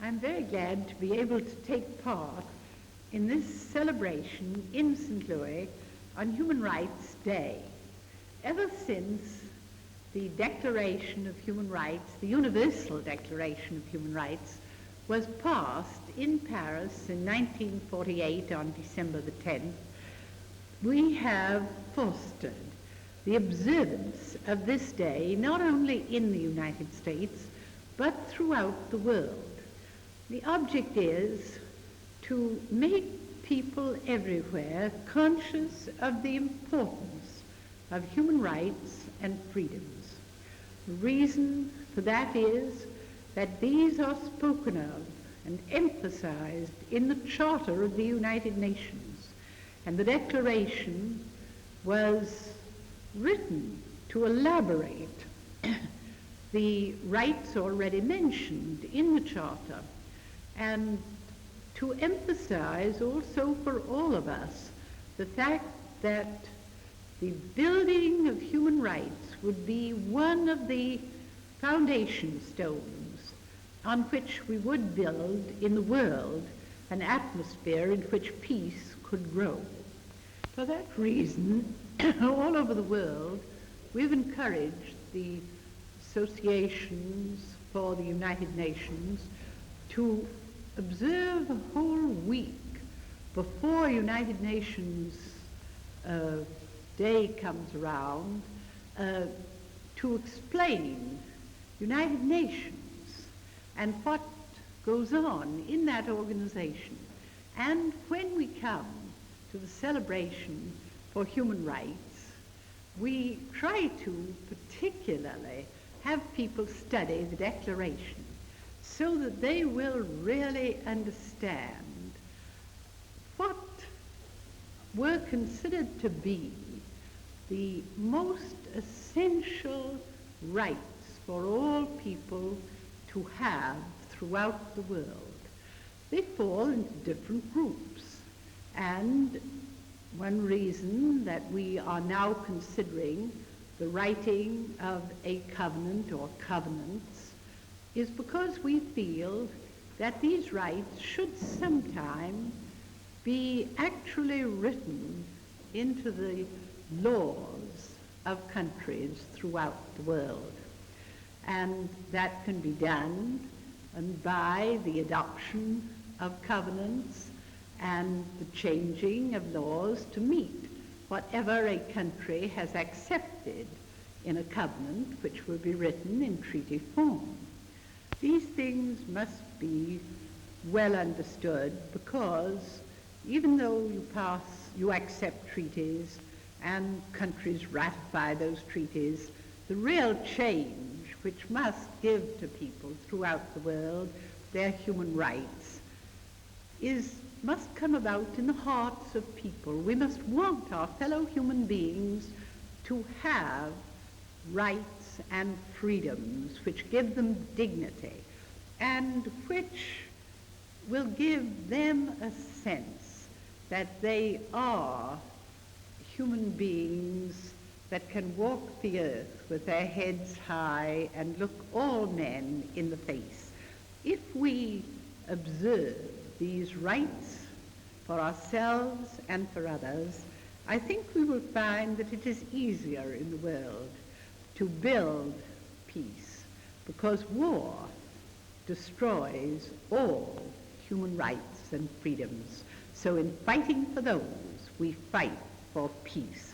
I'm very glad to be able to take part in this celebration in St. Louis on Human Rights Day. Ever since the Declaration of Human Rights, the Universal Declaration of Human Rights, was passed in Paris in 1948 on December the 10th, we have fostered the observance of this day not only in the United States, but throughout the world. The object is to make people everywhere conscious of the importance of human rights and freedoms. The reason for that is that these are spoken of and emphasized in the Charter of the United Nations, and the Declaration was written to elaborate the rights already mentioned in the Charter, and to emphasize also for all of us the fact that the building of human rights would be one of the foundation stones on which we would build in the world an atmosphere in which peace could grow. For that reason, all over the world, we've encouraged the associations for the United Nations to observe a whole week before United Nations Day comes around to explain United Nations and what goes on in that organization. And when we come to the celebration for human rights, we try to particularly have people study the Declaration so that they will really understand what were considered to be the most essential rights for all people to have throughout the world. They fall into different groups, and one reason that we are now considering the writing of a covenant or covenants is because we feel that these rights should sometime be actually written into the laws of countries throughout the world. And that can be done by the adoption of covenants and the changing of laws to meet whatever a country has accepted in a covenant which will be written in treaty form. These things must be well understood, because even though you accept treaties and countries ratify those treaties, the real change which must give to people throughout the world their human rights must come about in the hearts of people. We must want our fellow human beings to have rights and freedoms which give them dignity and which will give them a sense that they are human beings that can walk the earth with their heads high and look all men in the face. If we observe these rights for ourselves and for others, I think we will find that it is easier in the world to build peace, because war destroys all human rights and freedoms. So in fighting for those, we fight for peace.